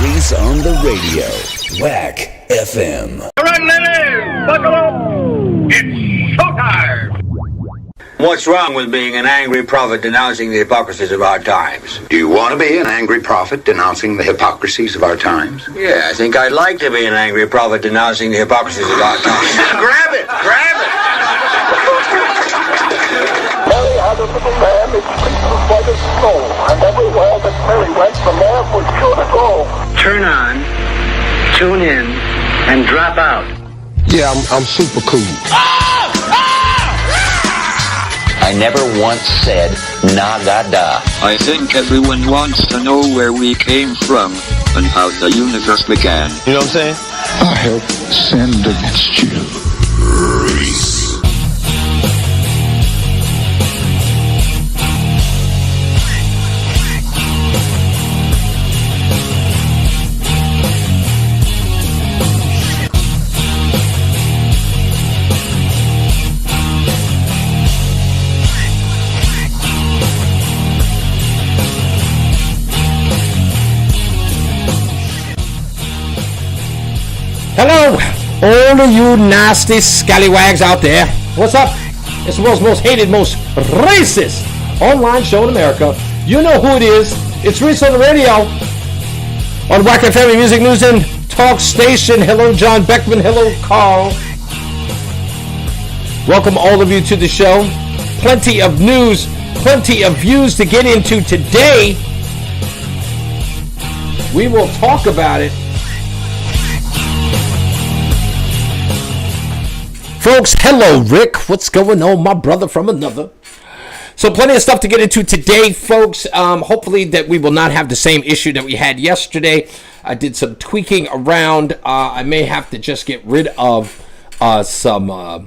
Reese on the radio. Whack FM. All right, ladies, buckle up. It's showtime. What's wrong with being an angry prophet denouncing the hypocrisies of our times? Do you want to be an angry prophet denouncing the hypocrisies of our times? Yeah, I think I'd like to be an angry prophet denouncing the hypocrisies of our times. Grab it! Grab it! Mary had a little lamb, its fleece was white as snow, and everywhere that Mary went, the lamb was sure to go. Turn on, tune in, and drop out. Yeah, I'm super cool. I never once said nagada. I think everyone wants to know where we came from and how the universe began. You know what I'm saying? I have sinned against you. Reese. Hello, all of you nasty scallywags out there. What's up? It's the world's most hated, most racist online show in America. You know who it is. It's Reese on the radio on Whack FM Music News and Talk Station. Hello, John Beckman. Hello, Carl. Welcome all of you to the show. Plenty of news, plenty of views to get into today. We will talk about it. Folks, hello, Rick. What's going on, my brother from another? So plenty of stuff to get into today, folks. Hopefully that we will not have the same issue that we had yesterday. I did some tweaking around. I may have to just get rid of some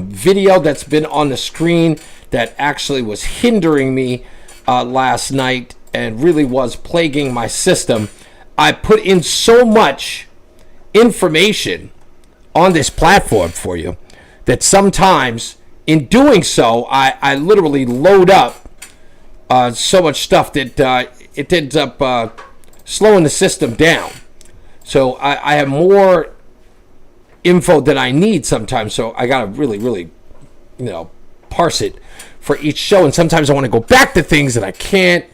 video that's been on the screen that actually was hindering me last night and really was plaguing my system. I put in so much information on this platform for you that sometimes in doing so I literally load up so much stuff that it ends up slowing the system down. So I have more info than I need sometimes, so I gotta really parse it for each show, and sometimes I want to go back to things that I can't.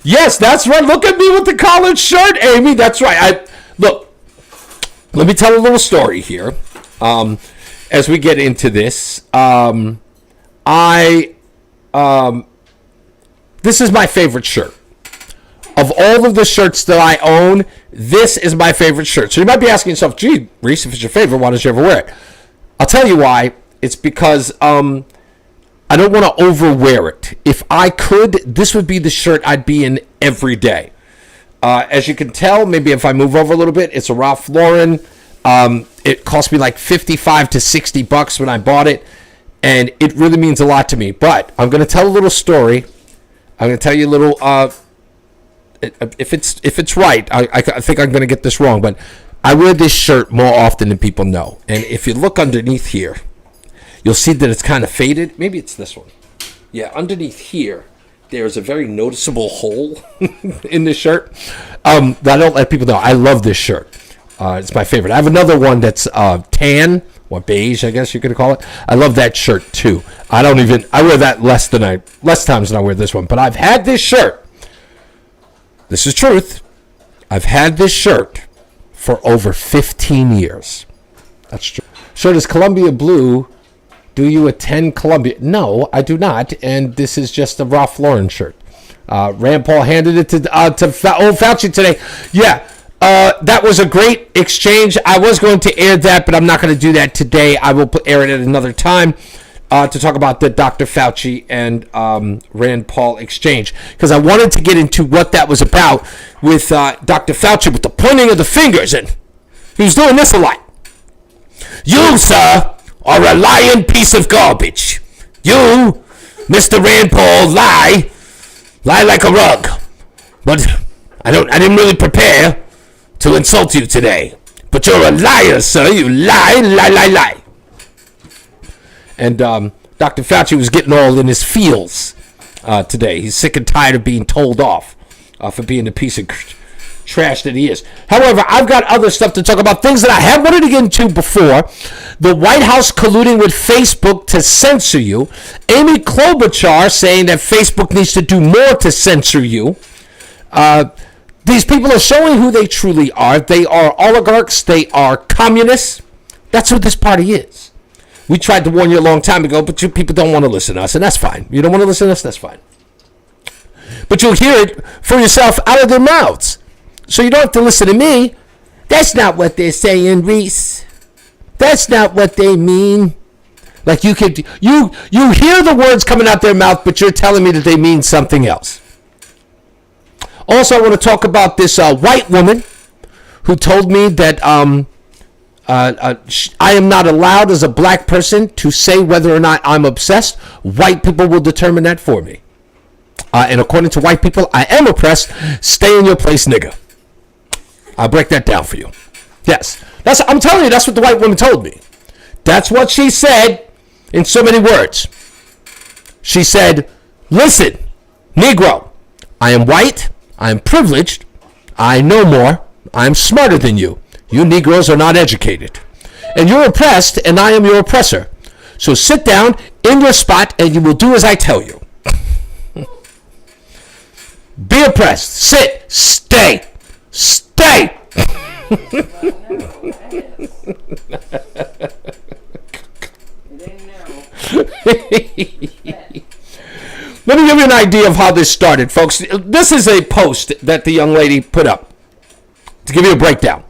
Yes, that's right. Look at me with the collared shirt, Amy. That's right. Look. Let me tell a little story here as we get into this. This is my favorite shirt. Of all of the shirts that I own, this is my favorite shirt. So you might be asking yourself, gee, Reese, if it's your favorite, why don't you ever wear it? I'll tell you why. It's because I don't want to overwear it. If I could, this would be the shirt I'd be in every day. As you can tell, maybe if I move over a little bit, it's a Ralph Lauren. It cost me like $55 to $60 when I bought it, and it really means a lot to me. But I'm going to tell a little story. I'm going to tell you a little. If it's right, I think I'm going to get this wrong, but I wear this shirt more often than people know. And if you look underneath here, you'll see that it's kind of faded. Maybe it's this one. Yeah, underneath here. There's a very noticeable hole in this shirt that I don't let people know. I love this shirt. It's my favorite. I have another one that's tan or beige, I guess you could call it. I love that shirt too. I wear that less times than I wear this one. But I've had this shirt. This is truth. I've had this shirt for over 15 years. That's true. Shirt is Columbia blue. Do you attend Columbia? No, I do not, and this is just a Ralph Lauren shirt. Rand Paul handed it to Fauci today. Yeah, that was a great exchange. I was going to air that, but I'm not going to do that today. I will air it at another time to talk about the Dr. Fauci and Rand Paul exchange, because I wanted to get into what that was about with Dr. Fauci with the pointing of the fingers, and he was doing this a lot. You, sir, are a lying piece of garbage. You, Mr. Rand Paul, lie like a rug. But I didn't really prepare to insult you today. But you're a liar, sir. You lie. And Dr. Fauci was getting all in his feels today. He's sick and tired of being told off for being a piece of trash that he is. However, I've got other stuff to talk about, things that I have wanted to get into before. The White House colluding with Facebook to censor you. Amy Klobuchar saying that Facebook needs to do more to censor you. These people are showing who they truly are. They are oligarchs. They are communists. That's what this party is. We tried to warn you a long time ago, but you people don't want to listen to us, and that's fine. You don't want to listen to us, that's fine. But you'll hear it for yourself out of their mouths. So you don't have to listen to me. That's not what they're saying, Reese. That's not what they mean. Like you hear the words coming out their mouth, but you're telling me that they mean something else. Also, I want to talk about this white woman who told me that I am not allowed as a black person to say whether or not I'm obsessed. White people will determine that for me. And according to white people, I am oppressed. Stay in your place, nigga. I'll break that down for you. Yes. I'm telling you, that's what the white woman told me. That's what she said in so many words. She said, listen, Negro, I am white. I am privileged. I know more. I am smarter than you. You Negroes are not educated. And you're oppressed, and I am your oppressor. So sit down in your spot, and you will do as I tell you. Be oppressed. Sit. Stay. Stay. Let me give you an idea of how this started, folks. This is a post that the young lady put up to give you a breakdown.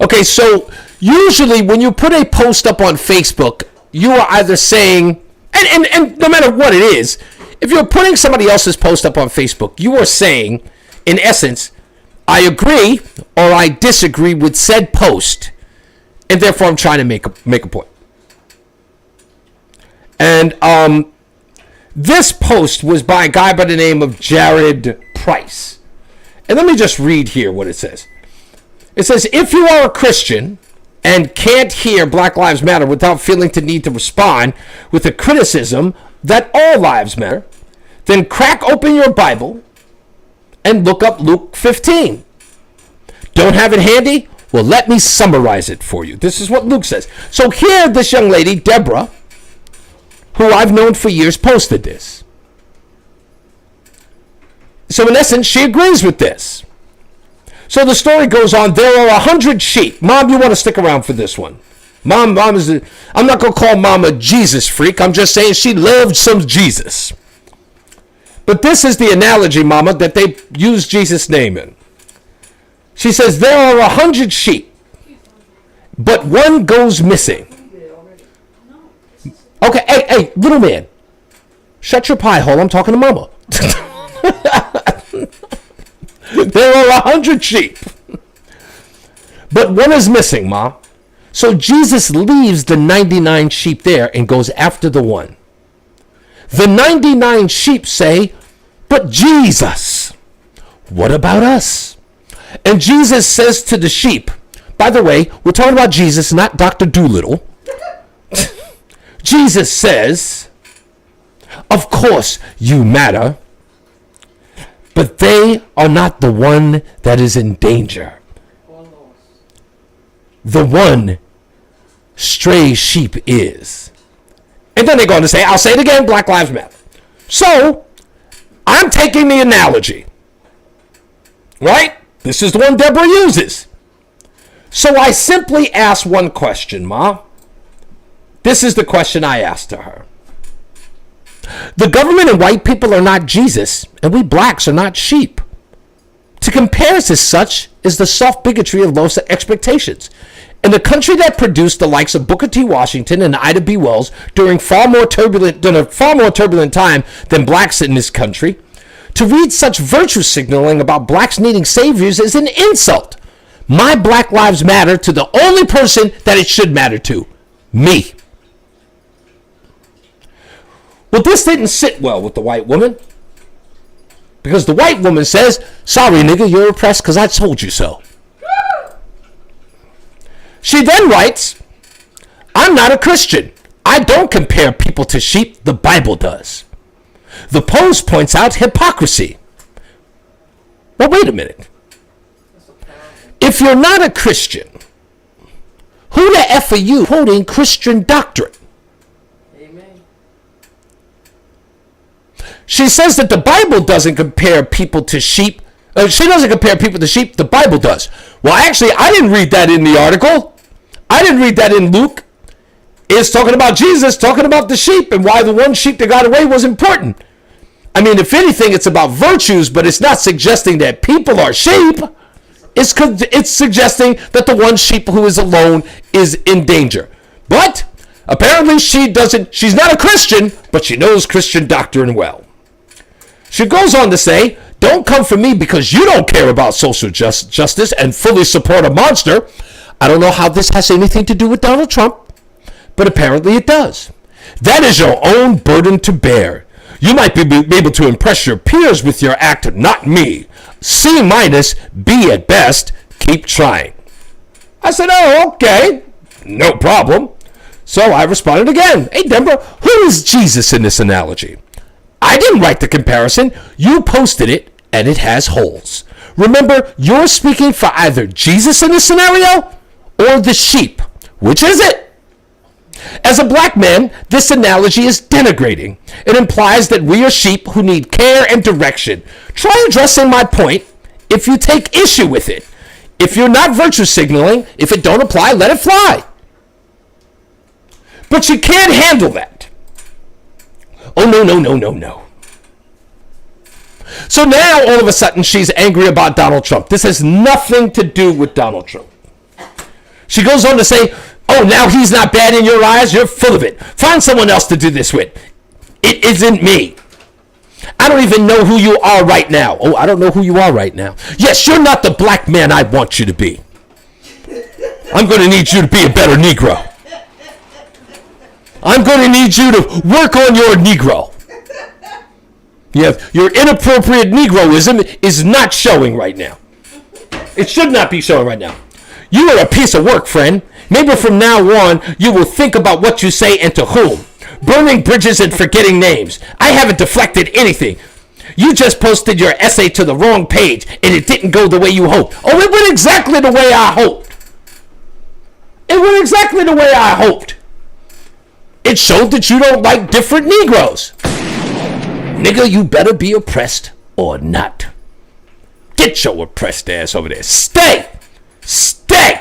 Okay, so usually when you put a post up on Facebook, you are either saying, and no matter what it is, if you're putting somebody else's post up on Facebook, you are saying, in essence, I agree or I disagree with said post, and therefore I'm trying to make a point. And this post was by a guy by the name of Jared Price. And let me just read here what it says. It says, if you are a Christian and can't hear Black Lives Matter without feeling the need to respond with a criticism that all lives matter, then crack open your Bible and look up Luke 15. Don't have it handy? Well, let me summarize it for you. This is what Luke says. So here, this young lady, Deborah, who I've known for years, posted this. So in essence, she agrees with this. So the story goes on. There are 100 sheep. Mom, you want to stick around for this one. Mom is I'm not going to call Mom a Jesus freak. I'm just saying she loved some Jesus. But this is the analogy, Mama, that they use Jesus' name in. She says, there are 100 sheep, but one goes missing. Okay, hey, little man. Shut your pie hole. I'm talking to Mama. There are 100 sheep, but one is missing, Ma. So Jesus leaves the 99 sheep there and goes after the one. The 99 sheep say, but Jesus, what about us? And Jesus says to the sheep, by the way, we're talking about Jesus, not Dr. Doolittle. Jesus says, of course you matter, but they are not the one that is in danger. The one stray sheep is. And then they go on to say, I'll say it again, Black Lives Matter. So, I'm taking the analogy. Right? This is the one Deborah uses. So I simply ask one question, Ma. This is the question I asked to her. The government and white people are not Jesus, and we blacks are not sheep. To compare us as such is the soft bigotry of low expectations. In a country that produced the likes of Booker T. Washington and Ida B. Wells during a far more turbulent time than blacks in this country, to read such virtue signaling about blacks needing saviors is an insult. My Black Lives Matter to the only person that it should matter to, me. Well, this didn't sit well with the white woman. Because the white woman says, sorry, nigga, you're oppressed because I told you so. She then writes, I'm not a Christian. I don't compare people to sheep. The Bible does. The post points out hypocrisy. Well, wait a minute. If you're not a Christian, who the F are you quoting Christian doctrine? Amen. She says that the Bible doesn't compare people to sheep. She doesn't compare people to sheep. The Bible does. Well, actually, I didn't read that in the article. I didn't read that in Luke. It's talking about Jesus, talking about the sheep and why the one sheep that got away was important. I mean, if anything, it's about virtues, but it's not suggesting that people are sheep. It's suggesting that the one sheep who is alone is in danger. But apparently she's not a Christian, but she knows Christian doctrine well. She goes on to say, don't come for me because you don't care about social justice and fully support a monster. I don't know how this has anything to do with Donald Trump, but apparently it does. That is your own burden to bear. You might be able to impress your peers with your act, not me. C-, B at best. Keep trying. I said, oh, okay. No problem. So I responded again. Hey, Deborah, who is Jesus in this analogy? I didn't write the comparison. You posted it, and it has holes. Remember, you're speaking for either Jesus in this scenario or the sheep. Which is it? As a black man, this analogy is denigrating. It implies that we are sheep who need care and direction. Try addressing my point if you take issue with it. If you're not virtue signaling, if it don't apply, let it fly. But you can't handle that. Oh, no. So now, all of a sudden, she's angry about Donald Trump. This has nothing to do with Donald Trump. She goes on to say, oh, now he's not bad in your eyes? You're full of it. Find someone else to do this with. It isn't me. I don't even know who you are right now. Oh, I don't know who you are right now. Yes, you're not the black man I want you to be. I'm going to need you to be a better Negro. I'm going to need you to work on your Negro. Your inappropriate Negroism is not showing right now. It should not be showing right now. You are a piece of work, friend. Maybe from now on, you will think about what you say and to whom. Burning bridges and forgetting names. I haven't deflected anything. You just posted your essay to the wrong page, and it didn't go the way you hoped. Oh, it went exactly the way I hoped. It went exactly the way I hoped. It showed that you don't like different Negroes. Nigga, you better be oppressed or not. Get your oppressed ass over there. Stay! Stay!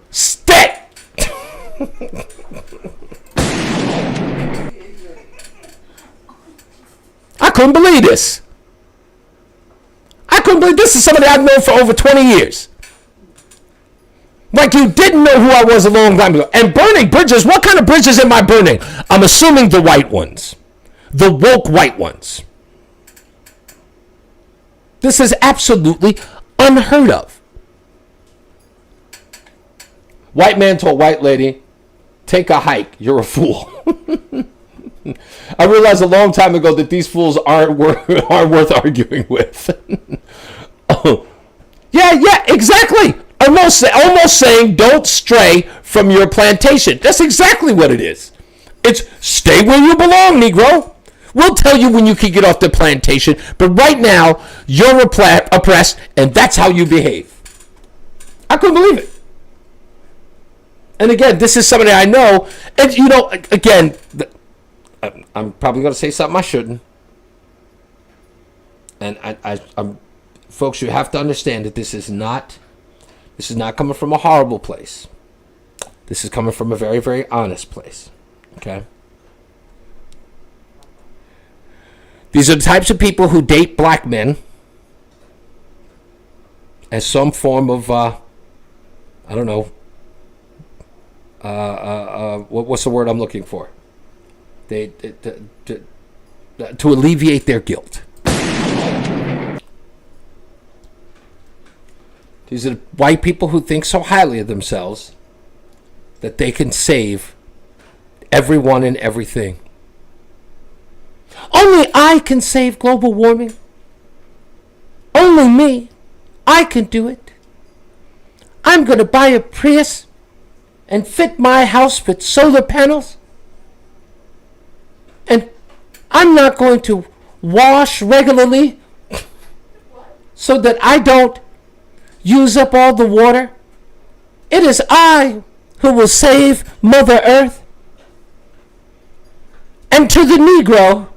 Stay! I couldn't believe this. This is somebody I've known for over 20 years. Like you didn't know who I was a long time ago. And burning bridges, what kind of bridges am I burning? I'm assuming the white ones. The woke white ones. This is absolutely unheard of. White man told white lady, take a hike, you're a fool. I realized a long time ago that these fools aren't worth arguing with. Oh, yeah, exactly. Almost saying don't stray from your plantation. That's exactly what it is. It's stay where you belong, Negro. We'll tell you when you can get off the plantation, but right now you're oppressed, and that's how you behave. I couldn't believe it. And again, this is somebody I know, and you know, again, I'm probably going to say something I shouldn't. And I'm, folks, you have to understand that this is not coming from a horrible place. This is coming from a very, very honest place. Okay? These are the types of people who date black men as some form of, I don't know, what's the word I'm looking for? To alleviate their guilt. These are white people who think so highly of themselves that they can save everyone and everything. Only I can save global warming. Only me. I can do it. I'm going to buy a Prius and fit my house with solar panels. And I'm not going to wash regularly so that I don't use up all the water. It is I who will save Mother Earth. And to the Negro,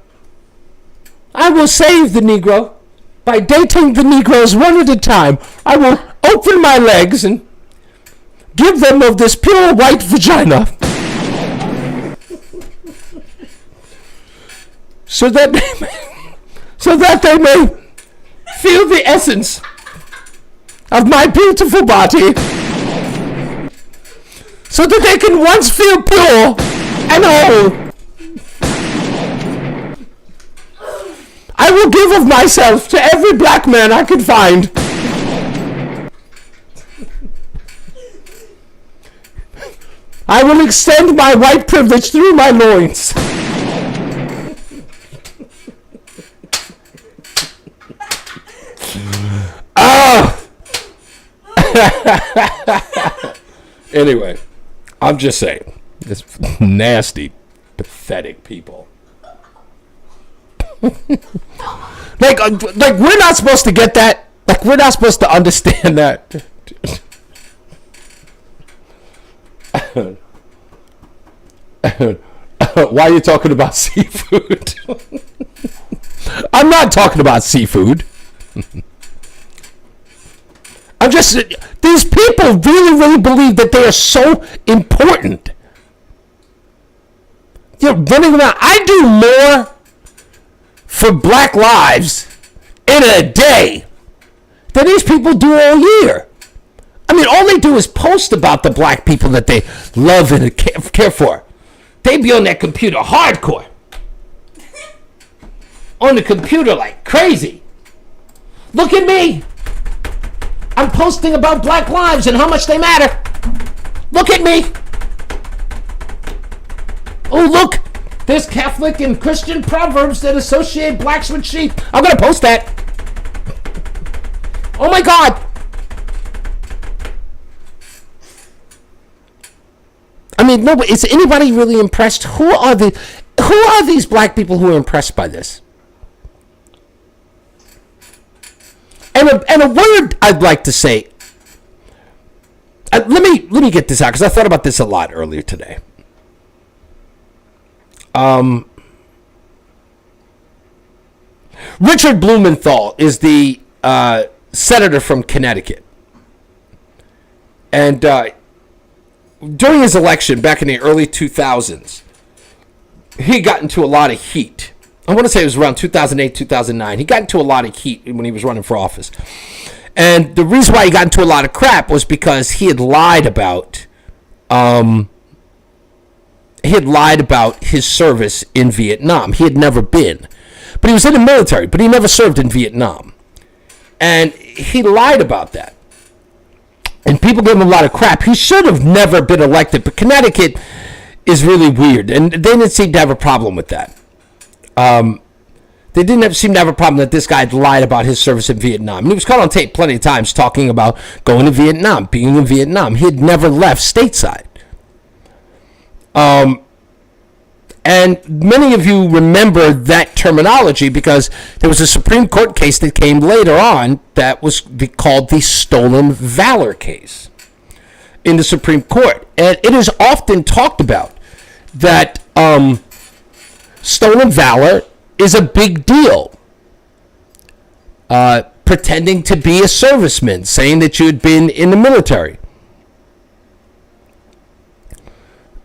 I will save the Negro by dating the Negroes one at a time. I will open my legs and give them of this pure white vagina. So that they may feel the essence of my beautiful body. So that they can once feel pure and whole. I will give of myself to every black man I can find. I will extend my white privilege through my loins. Anyway, I'm just saying, this nasty, pathetic people. like we're not supposed to get that. Like, we're not supposed to understand that. Why are you talking about seafood? I'm not talking about seafood. I'm just, these people really believe that they are so important. You're running around. I do more for black lives in a day than these people do all year. I mean, all they do is post about the black people that they love and care for. They be on that computer hardcore. On the computer like crazy. Look at me. I'm posting about black lives and how much they matter. Look at me. Oh, look. There's Catholic and Christian proverbs that associate blacks with sheep. I'm going to post that. Oh, my God. I mean, no, is anybody really impressed? Who are these black people who are impressed by this? And a word I'd like to say. Let me get this out because I thought about this a lot earlier today. Richard Blumenthal is the senator from Connecticut, and during his election back in the early 2000s, he got into a lot of heat. I want to say it was around 2008, 2009. He got into a lot of heat when he was running for office. And the reason why he got into a lot of crap was because he had lied about his service in Vietnam. He had never been. But he was in the military, but he never served in Vietnam. And he lied about that. And people gave him a lot of crap. He should have never been elected, but Connecticut is really weird. And they didn't seem to have a problem with that. They didn't seem to have a problem that this guy had lied about his service in Vietnam. And he was caught on tape plenty of times talking about going to Vietnam, being in Vietnam. He had never left stateside. And many of you remember that terminology because there was a Supreme Court case that came later on that was called the Stolen Valor case in the Supreme Court. And it is often talked about that stolen valor is a big deal. Pretending to be a serviceman, saying that you had been in the military.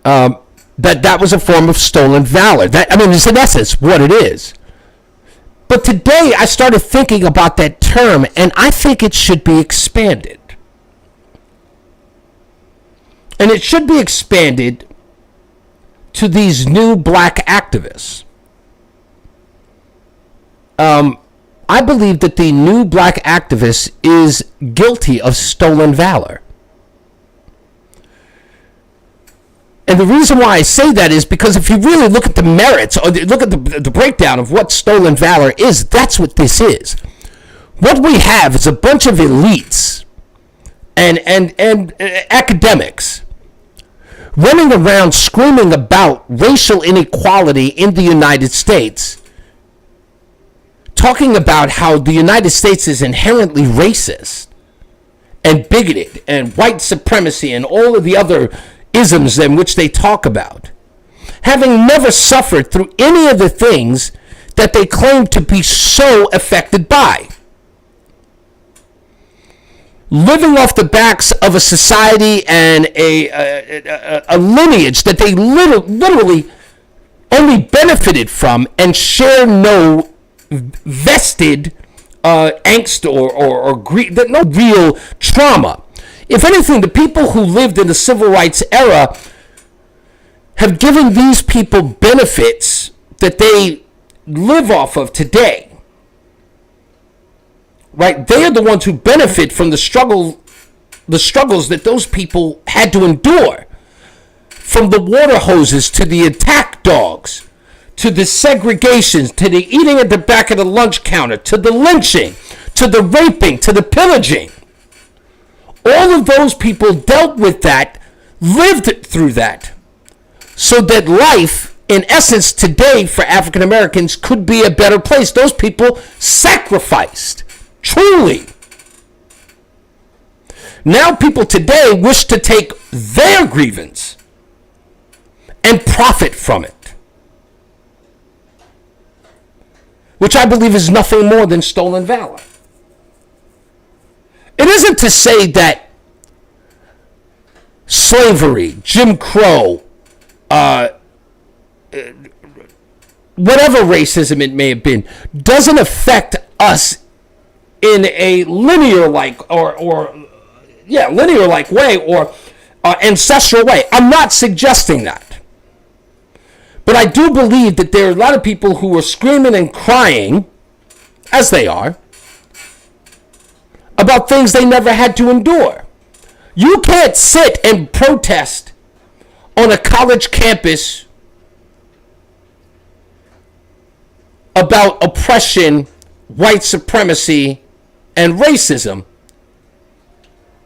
That was a form of stolen valor. It's in essence what it is. But today I started thinking about that term, and I think it should be expanded. And it should be expanded to these new black activists. I believe that the new black activist is guilty of stolen valor. And the reason why I say that is because if you really look at the merits or look at the breakdown of what stolen valor is, that's what this is. What we have is a bunch of elites and academics running around screaming about racial inequality in the United States, talking about how the United States is inherently racist and bigoted and white supremacy and all of the other isms in which they talk about, having never suffered through any of the things that they claim to be so affected by. Living off the backs of a society and a lineage that they literally only benefited from and share no vested angst or grief, no real trauma. If anything, the people who lived in the civil rights era have given these people benefits that they live off of today. Right? They are the ones who benefit from the struggles that those people had to endure. From the water hoses to the attack dogs, to the segregations, to the eating at the back of the lunch counter, to the lynching, to the raping, to the pillaging. All of those people dealt with that, lived through that, so that life, in essence, today for African Americans could be a better place. Those people sacrificed, truly. Now people today wish to take their grievance and profit from it, which I believe is nothing more than stolen valor. It isn't to say that slavery, Jim Crow, whatever racism it may have been, doesn't affect us in a linear-like linear-like way or ancestral way. I'm not suggesting that. But I do believe that there are a lot of people who are screaming and crying, as they are, about things they never had to endure. You can't sit and protest on a college campus about oppression, white supremacy, and racism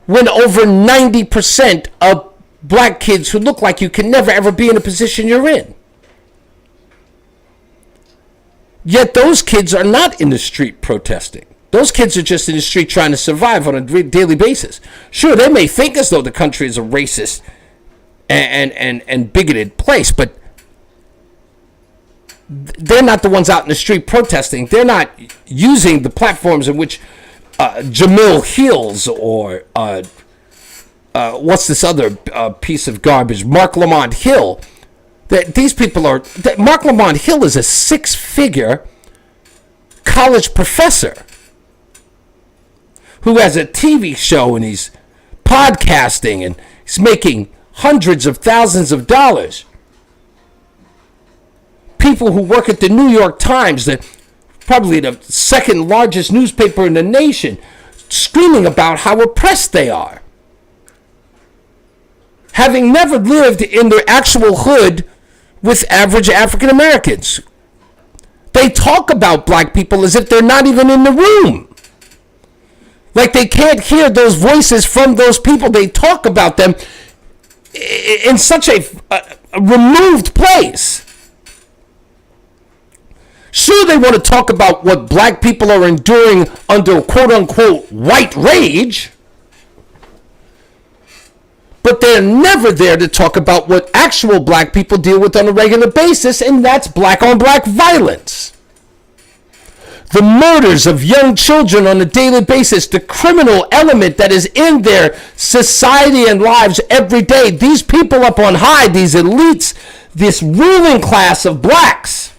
when over 90% of black kids who look like you can never ever be in a position you're in. Yet those kids are not in the street protesting. Those kids are just in the street trying to survive on a daily basis. Sure, they may think as though the country is a racist and bigoted place, but they're not the ones out in the street protesting. They're not using the platforms in which Jamil Hills or what's this other piece of garbage, Mark Lamont Hill. That these people are. That Mark Lamont Hill is a 6-figure college professor who has a TV show and he's podcasting and he's making hundreds of thousands of dollars. People who work at the New York Times, probably the second largest newspaper in the nation, screaming about how oppressed they are. Having never lived in their actual hood with average African Americans. They talk about black people as if they're not even in the room. Like they can't hear those voices from those people. They talk about them in such a removed place. Sure, they want to talk about what black people are enduring under quote-unquote white rage, but they're never there to talk about what actual black people deal with on a regular basis, and that's black-on-black violence. The murders of young children on a daily basis, the criminal element that is in their society and lives every day. These people up on high, these elites, this ruling class of blacks,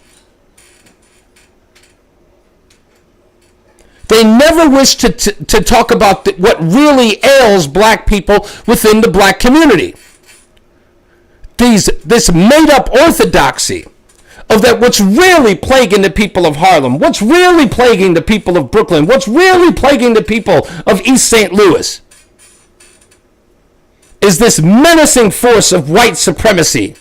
they never wish to talk about what really ails black people within the black community. This made-up orthodoxy of that what's really plaguing the people of Harlem, what's really plaguing the people of Brooklyn, what's really plaguing the people of East St. Louis is this menacing force of white supremacy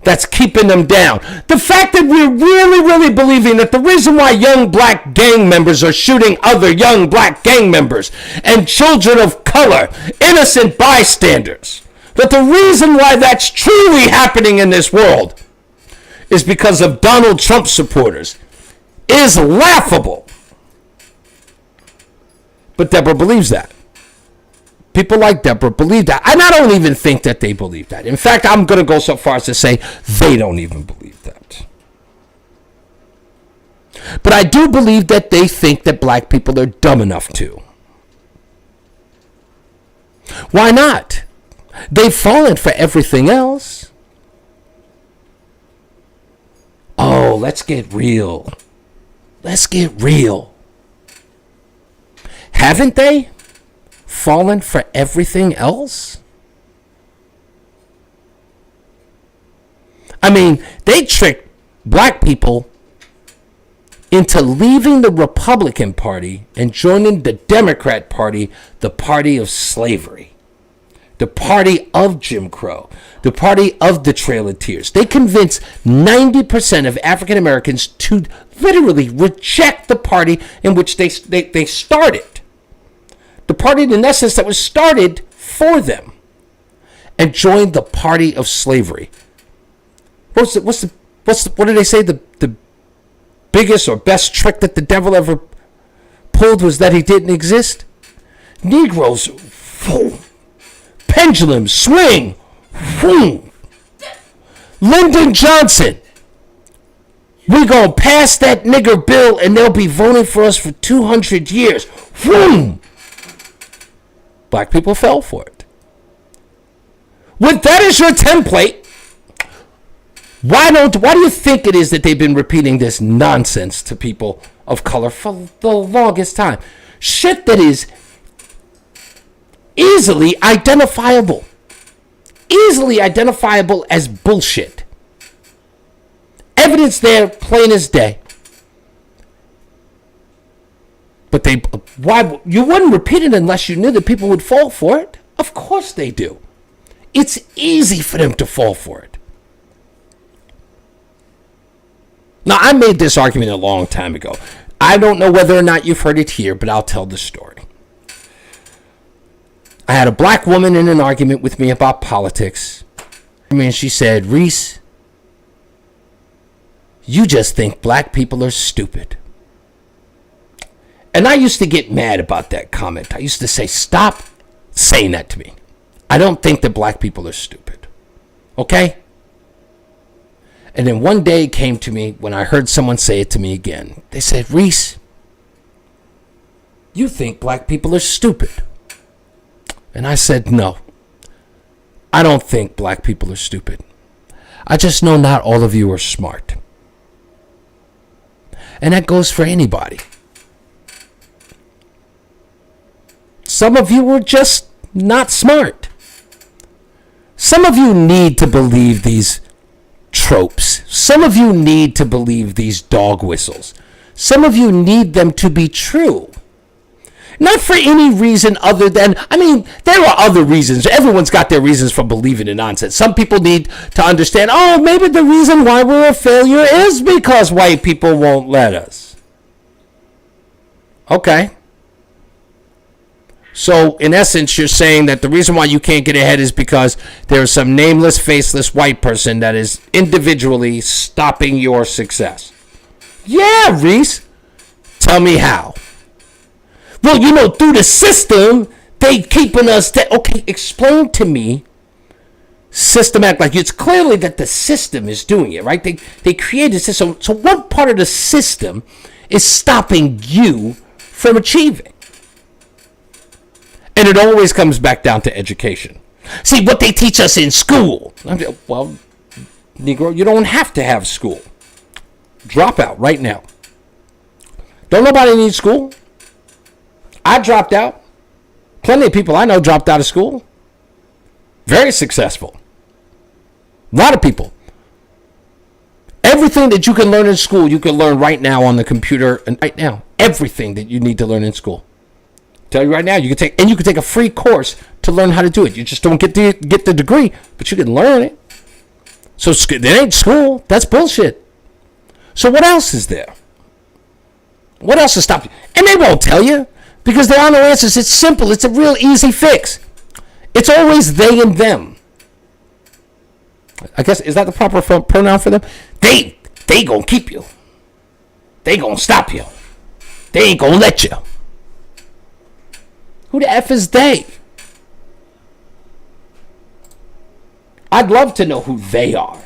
that's keeping them down. The fact that we're really believing that the reason why young black gang members are shooting other young black gang members and children of color, innocent bystanders, that the reason why that's truly happening in this world is because of Donald Trump supporters is laughable. But Deborah believes that. People like Deborah believe that. And I don't even think that they believe that. In fact, I'm going to go so far as to say they don't even believe that. But I do believe that they think that black people are dumb enough to. Why not? They've fallen for everything else. Oh, let's get real. Let's get real. Haven't they fallen for everything else? I mean, they tricked black people into leaving the Republican Party and joining the Democrat Party, the party of slavery, the party of Jim Crow, the party of the Trail of Tears. They convinced 90% of African Americans to literally reject the party in which they started. The party, in essence, that was started for them, and joined the party of slavery. What did they say? The biggest or best trick that the devil ever pulled was that he didn't exist? Negroes, pendulum, swing, Lyndon Johnson. We gonna pass that nigger bill and they'll be voting for us for 200 years. Black people fell for it. With that as your template, why do you think it is that they've been repeating this nonsense to people of color for the longest time? Shit that is easily identifiable as bullshit. Evidence there, plain as day. But you wouldn't repeat it unless you knew that people would fall for it. Of course they do. It's easy for them to fall for it. Now, I made this argument a long time ago. I don't know whether or not you've heard it here, but I'll tell the story. I had a black woman in an argument with me about politics. And she said, Reese, you just think black people are stupid. And I used to get mad about that comment. I used to say, stop saying that to me. I don't think that black people are stupid. Okay? And then one day it came to me when I heard someone say it to me again. They said, Reese, you think black people are stupid. And I said, no, I don't think black people are stupid. I just know not all of you are smart. And that goes for anybody. Some of you are just not smart. Some of you need to believe these tropes. Some of you need to believe these dog whistles. Some of you need them to be true. Not for any reason other than, there are other reasons. Everyone's got their reasons for believing in nonsense. Some people need to understand, maybe the reason why we're a failure is because white people won't let us. Okay. So, in essence, you're saying that the reason why you can't get ahead is because there's some nameless, faceless white person that is individually stopping your success. Yeah, Reese. Tell me how. Well, through the system, they keeping us... Okay, explain to me systematic. Like, it's clearly that the system is doing it, right? They created a system. So what part of the system is stopping you from achieving? And it always comes back down to education. See, what they teach us in school. Well, Negro, you don't have to have school. Drop out right now. Don't nobody need school. I dropped out. Plenty of people I know dropped out of school. Very successful. A lot of people. Everything that you can learn in school, you can learn right now on the computer. And right now, everything that you need to learn in school. Tell you right now, you can take a free course to learn how to do it. You just don't get the degree, but you can learn it. So it ain't school. That's bullshit. So what else is there? What else is stopping you? And they won't tell you because there are no answers. It's simple. It's a real easy fix. It's always they and them. I guess, is that the proper pronoun for them? They gonna keep you. They gonna stop you. They ain't gonna let you. Who the F is they? I'd love to know who they are.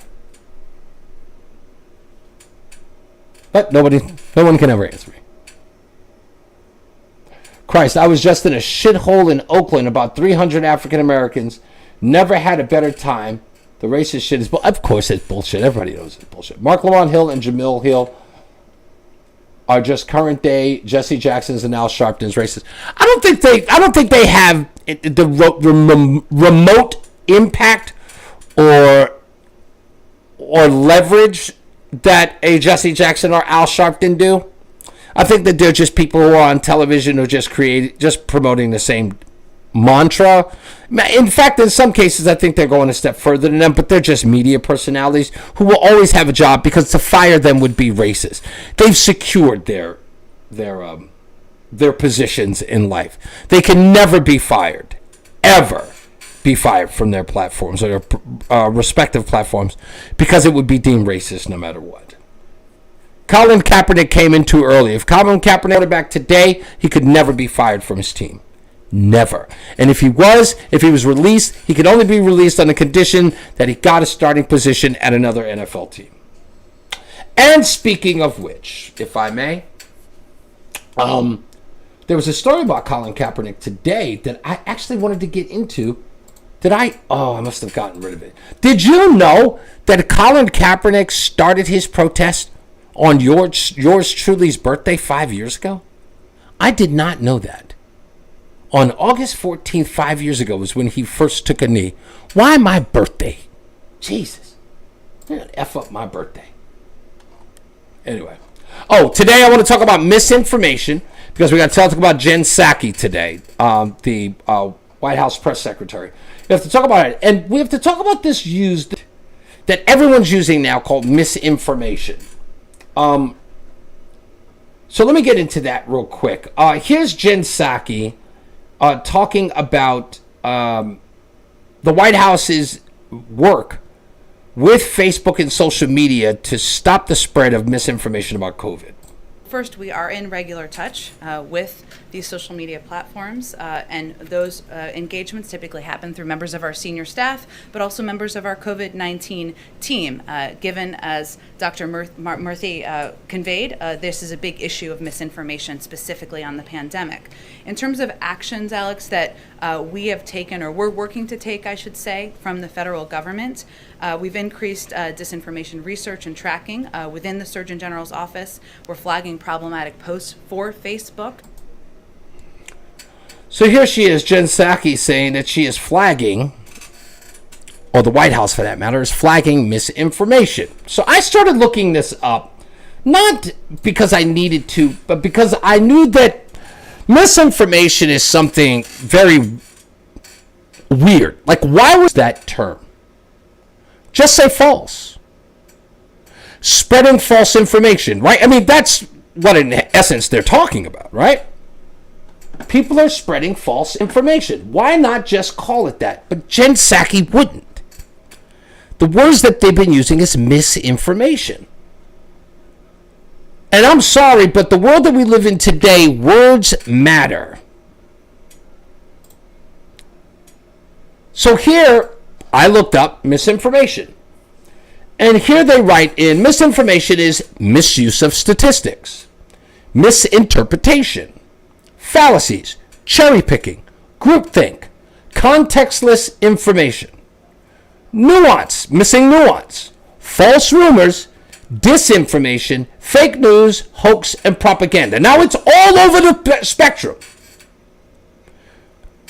But no one can ever answer me. Christ, I was just in a shithole in Oakland. About 300 African Americans. Never had a better time. The racist shit is... Of course it's bullshit. Everybody knows it's bullshit. Mark Lamont Hill and Jamil Hill are just current day Jesse Jackson's and Al Sharpton's racist. I don't think they have the remote impact or leverage that a Jesse Jackson or Al Sharpton do. I think that they're just people who are on television who just promoting the same mantra. In fact, in some cases, I think they're going a step further than them, but they're just media personalities who will always have a job because to fire them would be racist. They've secured their positions in life. They can never be fired, ever be fired from their platforms or their respective platforms because it would be deemed racist no matter what. Colin Kaepernick came in too early. If Colin Kaepernick were back today, he could never be fired from his team. Never. And if he was released, he could only be released on the condition that he got a starting position at another NFL team. And speaking of which, if I may, there was a story about Colin Kaepernick today that I actually wanted to get into. I must have gotten rid of it. Did you know that Colin Kaepernick started his protest on yours truly's birthday 5 years ago? I did not know that. On August 14th, 5 years ago, was when he first took a knee. Why my birthday? Jesus. You're going to F up my birthday. Anyway. Today I want to talk about misinformation because we got to talk about Jen Psaki today, the White House press secretary. We have to talk about it. And we have to talk about this that everyone's using now called misinformation. So let me get into that real quick. Here's Jen Psaki talking about the White House's work with Facebook and social media to stop the spread of misinformation about COVID. First, we are in regular touch with these social media platforms, and those engagements typically happen through members of our senior staff, but also members of our COVID-19 team. Given, as Dr. Murthy conveyed, this is a big issue of misinformation, specifically on the pandemic. In terms of actions, Alex, that we have taken, or we're working to take, I should say, from the federal government, we've increased disinformation research and tracking within the Surgeon General's office. We're flagging problematic posts for Facebook. So here she is, Jen Psaki, saying that she is flagging, or the White House for that matter, is flagging misinformation. So I started looking this up, not because I needed to, but because I knew that misinformation is something very weird. Like, why was that term? Just say false. Spreading false information, right? I mean, that's what in essence they're talking about, right? People are spreading false information. Why not just call it that? But Jen Psaki wouldn't. The words that they've been using is misinformation. And I'm sorry, but the world that we live in today, words matter. So here, I looked up misinformation. And here they write in, misinformation is misuse of statistics, misinterpretation, fallacies, cherry picking, groupthink, contextless information, nuance, missing nuance, false rumors, disinformation, fake news, hoax, and propaganda. Now it's all over the spectrum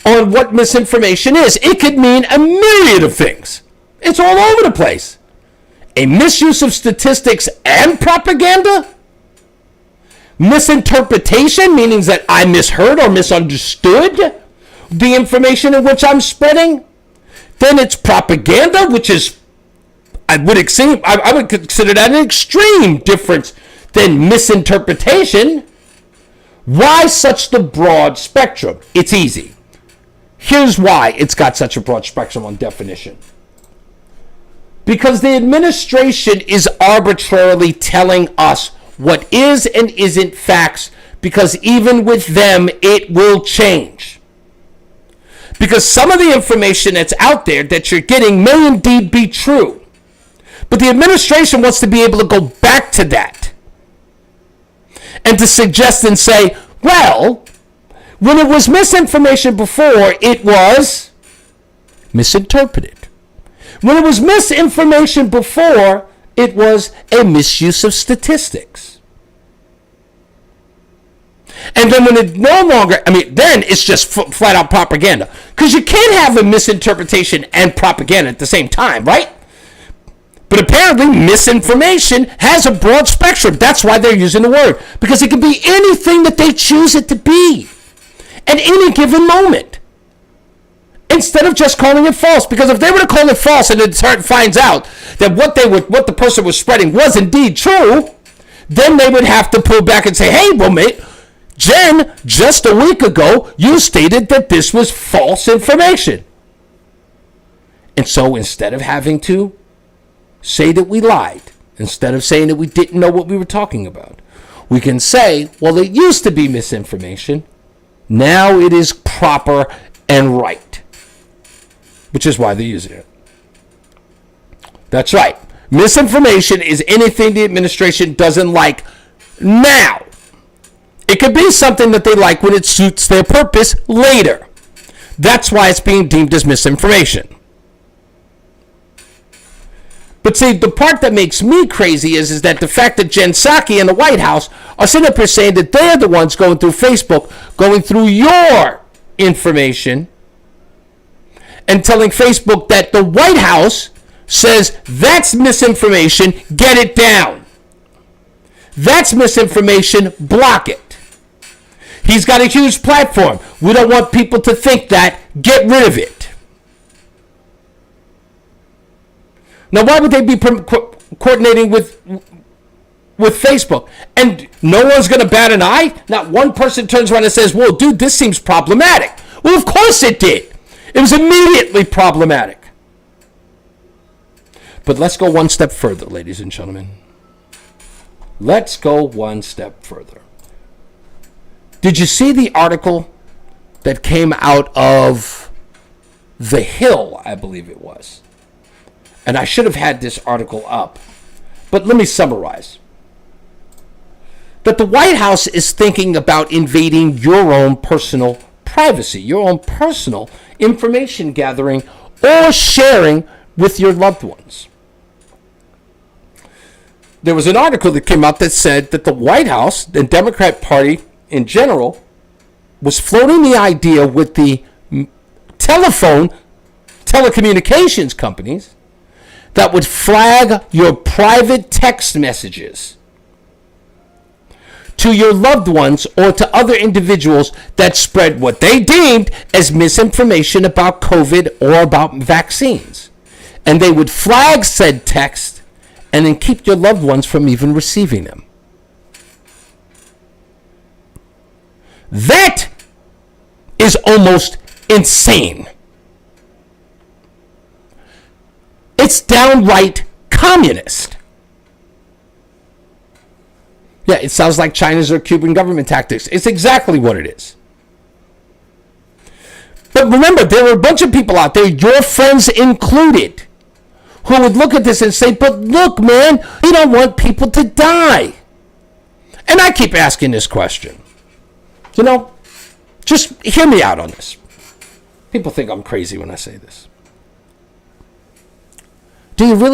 on what misinformation is. It could mean a myriad of things. It's all over the place. A misuse of statistics and propaganda? Misinterpretation, meaning that I misheard or misunderstood the information in which I'm spreading. Then it's propaganda, which is, I would consider that an extreme difference than misinterpretation. Why such the broad spectrum? It's easy. Here's why it's got such a broad spectrum on definition. Because the administration is arbitrarily telling us what is and isn't facts, because even with them, it will change. Because some of the information that's out there that you're getting may indeed be true. But the administration wants to be able to go back to that and to suggest and say, well, when it was misinformation before, it was misinterpreted. When it was misinformation before, it was a misuse of statistics. And then when it no longer, then it's just flat out propaganda. Because you can't have a misinterpretation and propaganda at the same time, right? But apparently misinformation has a broad spectrum. That's why they're using the word. Because it can be anything that they choose it to be at any given moment. Instead of just calling it false. Because if they were to call it false and it finds out that what the person was spreading was indeed true, then they would have to pull back and say, hey, well, mate, Jen, just a week ago, you stated that this was false information. And so instead of having to say that we lied, instead of saying that we didn't know what we were talking about, we can say, well, it used to be misinformation. Now it is proper and right. Which is why they're using it. That's right. Misinformation is anything the administration doesn't like now. It could be something that they like when it suits their purpose later. That's why it's being deemed as misinformation. But see, the part that makes me crazy is that the fact that Jen Psaki and the White House are sitting up here saying that they're the ones going through Facebook, going through your information, and telling Facebook that the White House says that's misinformation, get it down. That's misinformation, block it. He's got a huge platform. We don't want people to think that, get rid of it. Now, why would they be coordinating with Facebook? And no one's going to bat an eye? Not one person turns around and says, whoa, dude, this seems problematic. Well, of course it did. It was immediately problematic. But let's go one step further, ladies and gentlemen. Let's go one step further. Did you see the article that came out of The Hill, I believe it was? And I should have had this article up. But let me summarize. That the White House is thinking about invading your own personal privacy, your own personal information gathering or sharing with your loved ones. There was an article that came out that said that the White House, the Democrat Party in general, was floating the idea with the telecommunications companies that would flag your private text messages to your loved ones or to other individuals that spread what they deemed as misinformation about COVID or about vaccines. And they would flag said text and then keep your loved ones from even receiving them. That is almost insane. It's downright communist. Yeah, it sounds like China's or Cuban government tactics. It's exactly what it is. But remember, there are a bunch of people out there, your friends included, who would look at this and say, but look, man, we don't want people to die. And I keep asking this question. You know, just hear me out on this. People think I'm crazy when I say this. Do you really